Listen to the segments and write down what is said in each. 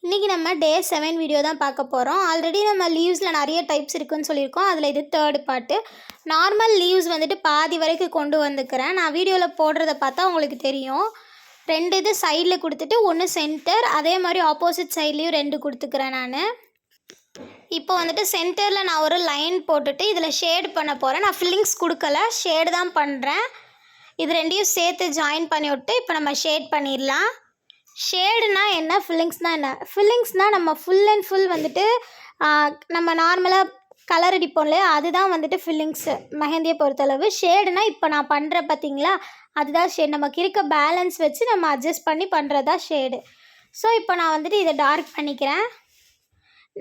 இன்றைக்கி நம்ம டே 7 வீடியோ தான் பார்க்க போகிறோம். ஆல்ரெடி நம்ம லீவ்ஸில் நிறைய டைப்ஸ் இருக்குதுன்னு சொல்லியிருக்கோம். அதில் இது 3rd பார்ட்டு. நார்மல் லீவ்ஸ் வந்துட்டு பாதி வரைக்கும் கொண்டு வந்துக்கிறேன். நான் வீடியோவில் போடுறத பார்த்தா உங்களுக்கு தெரியும். 2 இது சைடில் கொடுத்துட்டு 1 சென்டர், அதே மாதிரி ஆப்போசிட் சைட்லேயும் 2 கொடுத்துக்கிறேன் நான். இப்போ வந்துட்டு சென்டரில் நான் ஒரு லைன் போட்டுட்டு இதில் ஷேட் பண்ண போகிறேன். நான் ஃபில்லிங்ஸ் கொடுக்கல, ஷேடு தான் பண்ணுறேன். இது ரெண்டையும் சேர்த்து ஜாயின் பண்ணி விட்டு இப்போ நம்ம ஷேட் பண்ணிடலாம். ஷேடுனா என்ன, ஃபில்லிங்ஸ்னால் என்ன? ஃபில்லிங்ஸ்னால் நம்ம ஃபுல் அண்ட் ஃபுல் வந்துட்டு நம்ம நார்மலாக கலர் அடிப்போம் இல்லையா, அதுதான் வந்துட்டு ஃபில்லிங்ஸு மெஹந்தியை பொறுத்தளவு. ஷேடுனா இப்போ நான் பண்ணுறேன் பார்த்தீங்களா, அதுதான் ஷேட். நமக்கு இருக்க பேலன்ஸ் வச்சு நம்ம அட்ஜஸ்ட் பண்ணி பண்ணுறது தான் ஷேடு. ஸோ இப்போ நான் வந்துட்டு இதை டார்க் பண்ணிக்கிறேன்.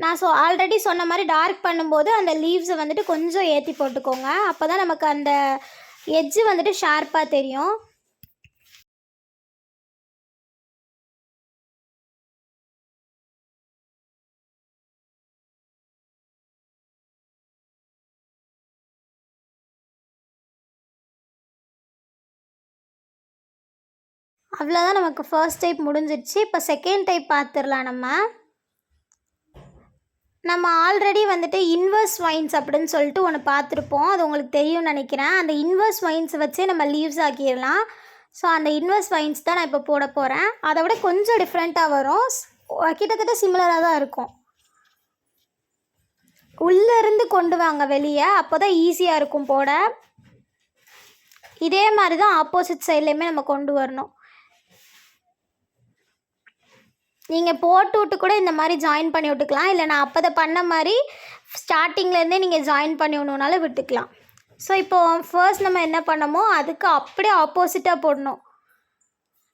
நான் ஆல்ரெடி சொன்ன மாதிரி டார்க் பண்ணும்போது அந்த லீவ்ஸை வந்துட்டு கொஞ்சம் ஏற்றி போட்டுக்கோங்க. அப்போ தான் நமக்கு அந்த எட்ஜு வந்துட்டு ஷார்ப்பாக தெரியும். அவ்வளோதான், நமக்கு ஃபர்ஸ்ட் டைப் முடிஞ்சிடுச்சு. இப்போ செகண்ட் டைப் பார்த்துடலாம். நம்ம ஆல்ரெடி வந்துட்டு இன்வர்ஸ் வைன்ஸ் அப்படின்னு சொல்லிட்டு ஒன்று பார்த்துருப்போம். அது உங்களுக்கு தெரியும்னு நினைக்கிறேன். அந்த இன்வர்ஸ் வைன்ஸை வச்சே நம்ம லீவ்ஸ் ஆக்கிடலாம். ஸோ அந்த இன்வர்ஸ் வைன்ஸ் தான் நான் இப்போ போட போகிறேன். அதை விட கொஞ்சம் டிஃப்ரெண்ட்டாக வரும், கிட்டத்தட்ட சிமிலராக தான் இருக்கும். உள்ளேருந்து கொண்டு வாங்க வெளியே, அப்போ தான் ஈஸியாக இருக்கும் போட. இதே மாதிரி தான் ஆப்போசிட் சைட்லேயுமே நம்ம கொண்டு வரணும். நீங்கள் போட்டு விட்டு கூட இந்த மாதிரி ஜாயின் பண்ணி விட்டுக்கலாம், இல்லை நான் அப்போ பண்ண மாதிரி ஸ்டார்டிங்லேருந்தே நீங்கள் ஜாயின் பண்ணி விடணுனாலும் விட்டுக்கலாம். ஸோ இப்போது ஃபர்ஸ்ட் நம்ம என்ன பண்ணமோ அதுக்கு அப்படியே ஆப்போசிட்டாக போடணும்.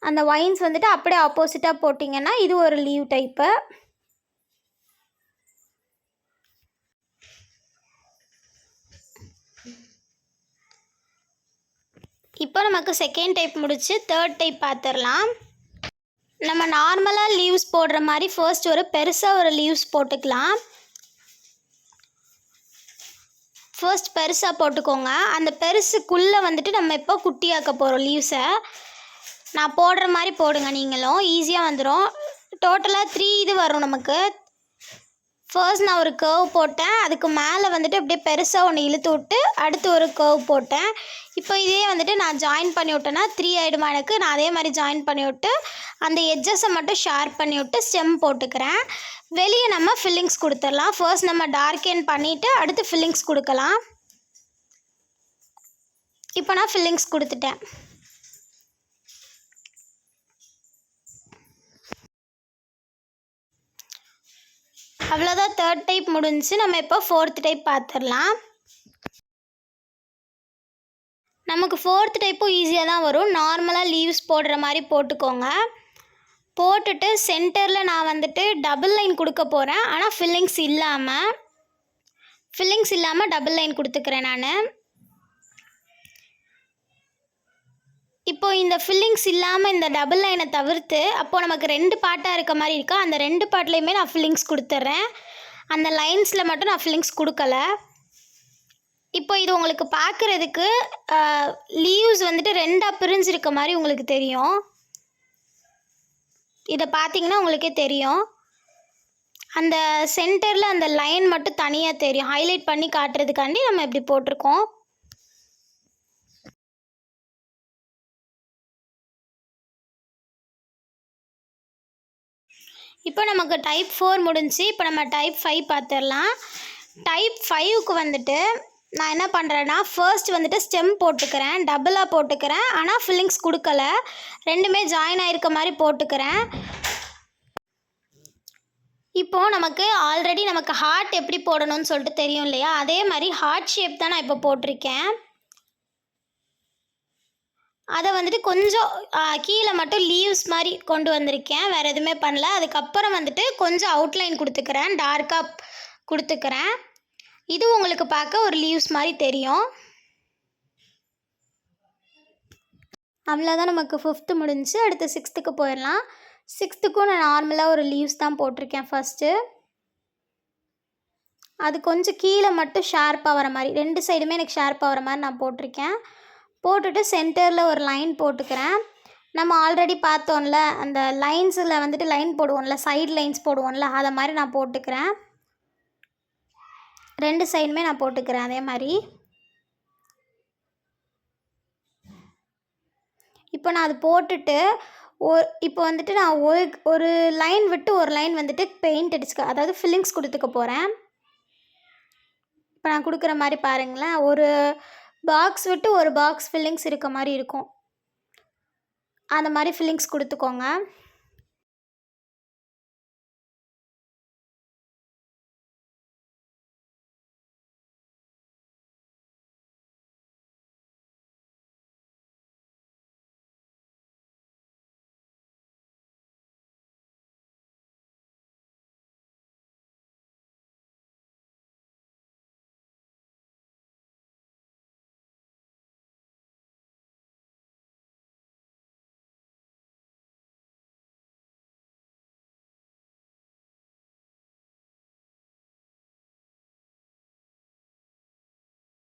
அந்த வைன்ஸ் வந்துட்டு அப்படியே ஆப்போசிட்டாக போட்டிங்கன்னா இது ஒரு லீவ் டைப்பு. இப்போ நமக்கு செகண்ட் டைப் முடிச்சு 3rd டைப் பார்த்துடலாம். நம்ம நார்மலாக லீவ்ஸ் போடுற மாதிரி ஃபர்ஸ்ட் ஒரு பெருசாக ஒரு லீவ்ஸ் போட்டுக்கலாம். ஃபர்ஸ்ட் பெருசாக போட்டுக்கோங்க. அந்த பெருசுக்குள்ளே வந்துட்டு நம்ம இப்போ குட்டியாக்க போகிறோம் லீவ்ஸை. நான் போடுற மாதிரி போடுங்க, நீங்களும் ஈஸியாக வந்துடும். டோட்டலாக 3 இது வரும் நமக்கு. ஃபர்ஸ்ட் நான் ஒரு கர்வ் போட்டேன், அதுக்கு மேலே வந்துட்டு அப்படியே பெருசாக ஒன்று இழுத்து விட்டு அடுத்து ஒரு கர்வ் போட்டேன். இப்போ இதே வந்துட்டு நான் ஜாயின் பண்ணி விட்டேன்னா 3 ஆகிடுமா எனக்கு. நான் அதே மாதிரி ஜாயின் பண்ணி விட்டு அந்த எட்ஜஸை மட்டும் ஷார்ப் பண்ணி விட்டு ஸ்டெம் போட்டுக்கிறேன். வெளியே நம்ம ஃபில்லிங்ஸ் கொடுத்துடலாம். ஃபர்ஸ்ட் நம்ம டார்க்கன் பண்ணிவிட்டு அடுத்து ஃபில்லிங்ஸ் கொடுக்கலாம். இப்போ நான் ஃபில்லிங்ஸ் கொடுத்துட்டேன். அவ்வளோதான், 3rd டைப் முடிஞ்சு. நம்ம இப்போ 4th டைப் பார்த்துடலாம். நமக்கு 4th டைப்பும் ஈஸியாக தான் வரும். நார்மலாக லீவ்ஸ் போடுற மாதிரி போட்டுக்கோங்க. போட்டுட்டு சென்டரில் நான் வந்துட்டு டபுள் லைன் கொடுக்க போகிறேன். ஆனால் ஃபில்லிங்ஸ் இல்லாமல் டபுள் லைன் கொடுத்துக்கிறேன் நான். இப்போது இந்த ஃபில்லிங்ஸ் இல்லாமல் இந்த டபுள் லைனை தவிர்த்து அப்போது நமக்கு 2 பார்ட்டாக இருக்க மாதிரி இருக்கா, அந்த 2 பார்ட்லேயுமே நான் ஃபில்லிங்ஸ் கொடுத்துட்றேன். அந்த லைன்ஸில் மட்டும் நான் ஃபில்லிங்ஸ் கொடுக்கல. இப்போ இது உங்களுக்கு பார்க்குறதுக்கு லீவ்ஸ் வந்துட்டு 2ஆக பிரிஞ்சிருக்க மாதிரி உங்களுக்கு தெரியும். இதை பார்த்தீங்கன்னா உங்களுக்கே தெரியும். அந்த சென்டரில் அந்த லைன் மட்டும் தனியாக தெரியும். ஹைலைட் பண்ணி காட்டுறதுக்காண்டி நம்ம இப்படி போட்டிருக்கோம். இப்போ நமக்கு டைப் 4 முடிஞ்சு. இப்போ நம்ம டைப் 5 பார்த்துடலாம். டைப் 5க்கு வந்துட்டு நான் என்ன பண்ணுறேன்னா ஃபர்ஸ்ட் வந்துட்டு ஸ்டெம் போட்டுக்கிறேன், டபுளாக போட்டுக்கிறேன். ஆனால் ஃபில்லிங்ஸ் கொடுக்கல, ரெண்டுமே ஜாயின் ஆகிருக்க மாதிரி போட்டுக்கிறேன். இப்போது நமக்கு ஆல்ரெடி நமக்கு ஹார்ட் எப்படி போடணும்னு சொல்லிட்டு தெரியும் இல்லையா, அதே மாதிரி ஹார்ட் ஷேப் தான் நான் இப்போ போட்டிருக்கேன். அதை வந்துட்டு கொஞ்சம் கீழே மட்டும் லீவ்ஸ் மாதிரி கொண்டு வந்திருக்கேன், வேறு எதுவுமே பண்ணல. அதுக்கப்புறம் வந்துட்டு கொஞ்சம் அவுட்லைன் கொடுத்துக்கிறேன், டார்க்காக கொடுத்துக்கிறேன். இது உங்களுக்கு பார்க்க ஒரு லீவ்ஸ் மாதிரி தெரியும். அவ்வளோதான், நமக்கு 5th முடிஞ்சு. அடுத்து 6th போயிடலாம். 6th நான் நார்மலாக ஒரு லீவ்ஸ் தான் போட்டிருக்கேன். ஃபஸ்ட்டு அது கொஞ்சம் கீழே மட்டும் ஷார்ப்பாக வர மாதிரி, 2 சைடுமே எனக்கு ஷார்ப்பாக வர மாதிரி நான் போட்டிருக்கேன். போட்டுட்டு சென்டரில் ஒரு லைன் போட்டுக்கிறேன். நம்ம ஆல்ரெடி பார்த்தோம்ல அந்த லைன்ஸில் வந்துட்டு லைன் போடுவோம்ல, சைடு லைன்ஸ் போடுவோம்ல, அதை மாதிரி நான் போட்டுக்கிறேன். 2 சைடுமே நான் போட்டுக்கிறேன் அதே மாதிரி. இப்போ நான் அது போட்டுட்டு இப்போ வந்துட்டு நான் ஒரு லைன் விட்டு ஒரு லைன் வந்துட்டு பெயிண்ட் அடிச்சுக்க, அதாவது ஃபில்லிங்ஸ் கொடுத்துக்க போகிறேன். இப்போ நான் கொடுக்குற மாதிரி பாருங்களேன், ஒரு பாக்ஸ் விட்டு ஒரு பாக்ஸ் ஃபில்லிங்ஸ் இருக்க மாதிரி இருக்கும். அந்த மாதிரி ஃபில்லிங்ஸ் கொடுத்துக்கோங்க.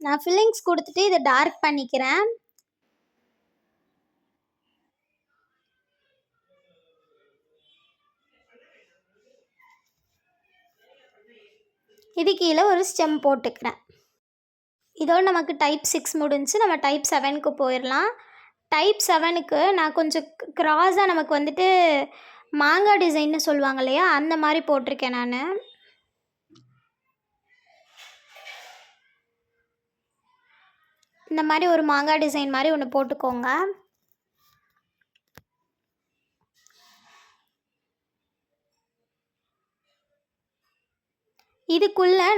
நான் ஃபில்லிங்ஸ் கொடுத்துட்டு இதை டார்க் பண்ணிக்கிறேன். இது கீழே ஒரு ஸ்டெம் போட்டுக்கிறேன். இதோடு நமக்கு டைப் 6 முடிஞ்சு. நம்ம டைப் 7க்கு போயிடலாம். டைப் 7க்கு நான் கொஞ்சம் கிராஸாக நமக்கு வந்துட்டு மாங்காய் டிசைன்னு சொல்லுவாங்க இல்லையா, அந்த மாதிரி போட்டிருக்கேன் நான். இந்த மாதிரி ஒரு மாங்காய் டிசைன் மாதிரி ஒன்று போட்டுக்கோங்க.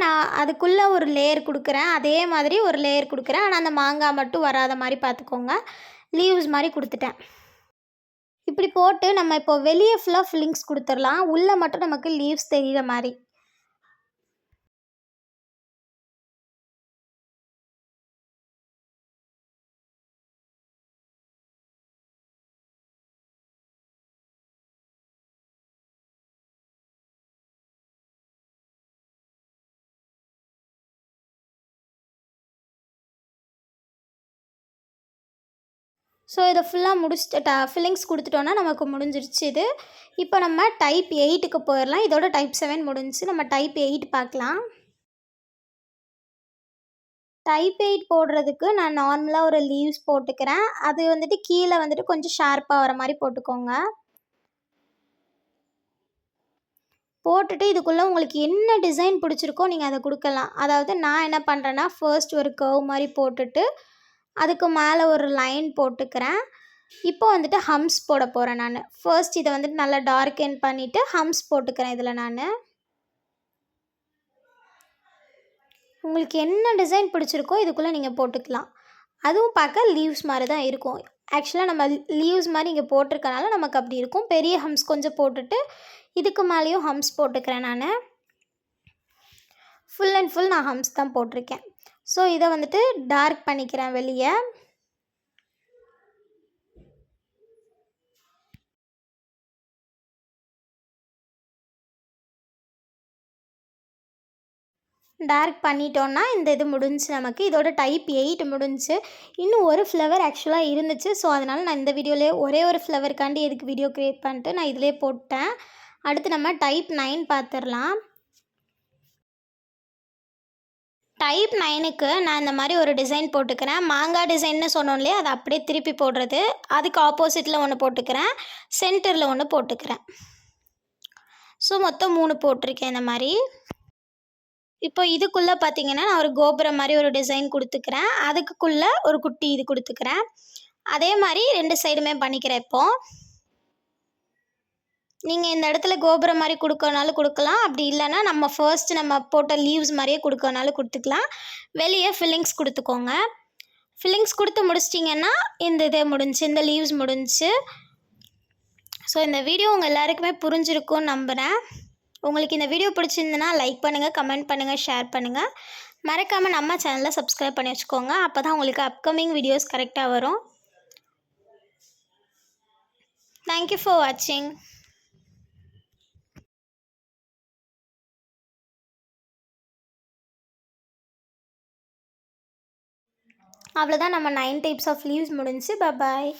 நான் அதுக்குள்ளே ஒரு லேயர் கொடுக்குறேன், அதே மாதிரி ஒரு லேயர் கொடுக்குறேன். ஆனால் அந்த மாங்காய் மட்டும் வராத மாதிரி பார்த்துக்கோங்க. லீவ்ஸ் மாதிரி கொடுத்துட்டேன். இப்படி போட்டு நம்ம இப்போ வெளியே ஃபுல்லாக ஃபில்லிங்ஸ் கொடுத்துடலாம். உள்ளே மட்டும் நமக்கு லீவ்ஸ் தெரிகிற மாதிரி. ஸோ இதை ஃபுல்லாக முடிச்சுட்டு ஃபில்லிங்ஸ் கொடுத்துட்டோன்னா நமக்கு முடிஞ்சிருச்சு இது. இப்போ நம்ம டைப் 8க்கு போயிடலாம். இதோட டைப் 7 முடிஞ்சு. நம்ம டைப் 8 பார்க்கலாம். டைப் 8 போடுறதுக்கு நான் நார்மலாக ஒரு லீவ்ஸ் போட்டுக்கிறேன். அது வந்துட்டு கீழே வந்துட்டு கொஞ்சம் ஷார்ப்பாக வர மாதிரி போட்டுக்கோங்க. போட்டுட்டு இதுக்குள்ளே உங்களுக்கு என்ன டிசைன் பிடிச்சிருக்கோ நீங்கள் அதை கொடுக்கலாம். அதாவது நான் என்ன பண்ணுறேன்னா, ஃபர்ஸ்ட் ஒரு கர்வ் மாதிரி போட்டுட்டு அதுக்கு மேலே ஒரு லைன் போட்டுக்கிறேன். இப்போ வந்துட்டு ஹம்ஸ் போட போகிறேன் நான். ஃபர்ஸ்ட் இதை வந்துட்டு நல்லா டார்க்கன் பண்ணிவிட்டு ஹம்ஸ் போட்டுக்கிறேன் இதில் நான். உங்களுக்கு என்ன டிசைன் பிடிச்சிருக்கோ இதுக்குள்ளே நீங்கள் போட்டுக்கலாம். அதுவும் பார்க்க லீவ்ஸ் மாதிரி தான் இருக்கும். ஆக்சுவலாக நம்ம லீவ்ஸ் மாதிரி இங்கே போட்டிருக்கனால நமக்கு அப்படி இருக்கும். பெரிய ஹம்ஸ் கொஞ்சம் போட்டுட்டு இதுக்கு மேலேயும் ஹம்ஸ் போட்டுக்கிறேன் நான். ஃபுல் அண்ட் ஃபுல் நான் ஹம்ஸ் தான் போட்டிருக்கேன். ஸோ இதை வந்துட்டு டார்க் பண்ணிக்கிறேன் வெளியே. டார்க் பண்ணிட்டோன்னா இந்த இது முடிஞ்சு நமக்கு. இதோட டைப் 8 முடிஞ்சு. இன்னும் ஒரு ஃப்ளவர் ஆக்சுவலாக இருந்துச்சு. ஸோ அதனால் நான் இந்த வீடியோலேயே ஒரே ஒரு ஃப்ளவருக்காண்டி எதுக்கு வீடியோ க்ரியேட் பண்ணிட்டு நான் இதிலே போட்டேன். அடுத்து நம்ம டைப் 9 பார்த்துடலாம். டைப் 9க்கு நான் இந்த மாதிரி ஒரு டிசைன் போட்டுக்கிறேன். மாங்காய் டிசைன்னு சொன்னோம் இல்லையா, அதை அப்படியே திருப்பி போடுறது. அதுக்கு ஆப்போசிட்டில் ஒன்று போட்டுக்கிறேன், சென்டரில் ஒன்று போட்டுக்கிறேன். ஸோ மொத்தம் 3 போட்டிருக்கேன் இந்த மாதிரி. இப்போ இதுக்குள்ளே பார்த்தீங்கன்னா நான் ஒரு கோபுரம் மாதிரி ஒரு டிசைன் கொடுத்துக்கிறேன். அதுக்குள்ளே ஒரு குட்டி இது கொடுத்துக்கிறேன். அதே மாதிரி 2 சைடுமே பண்ணிக்கிறேன். இப்போது நீங்கள் இந்த இடத்துல கோபுரம் மாதிரி கொடுக்கறனாலும் கொடுக்கலாம். அப்படி இல்லைன்னா நம்ம ஃபர்ஸ்ட் நம்ம போட்ட லீவ்ஸ் மாதிரியே கொடுக்கறனாலும் கொடுத்துக்கலாம். வெளியே ஃபில்லிங்ஸ் கொடுத்துக்கோங்க. ஃபில்லிங்ஸ் கொடுத்து முடிச்சிட்டிங்கன்னா இந்த இதே முடிஞ்சு, இந்த லீவ்ஸ் முடிஞ்சு. ஸோ இந்த வீடியோ உங்கள் எல்லாருக்குமே புரிஞ்சிருக்கும்னு நம்புகிறேன். உங்களுக்கு இந்த வீடியோ பிடிச்சிருந்துன்னா லைக் பண்ணுங்கள், கமெண்ட் பண்ணுங்கள், ஷேர் பண்ணுங்கள். மறக்காமல் நம்ம சேனலை சப்ஸ்கிரைப் பண்ணி வச்சுக்கோங்க. அப்போ தான் உங்களுக்கு அப்கமிங் வீடியோஸ் கரெக்டாக வரும். தேங்க்யூ ஃபார் வாட்சிங். அவ்வளோதான், நம்ம 9 டைப்ஸ் ஆஃப் லீவ்ஸ் முடிஞ்சு. பாய்.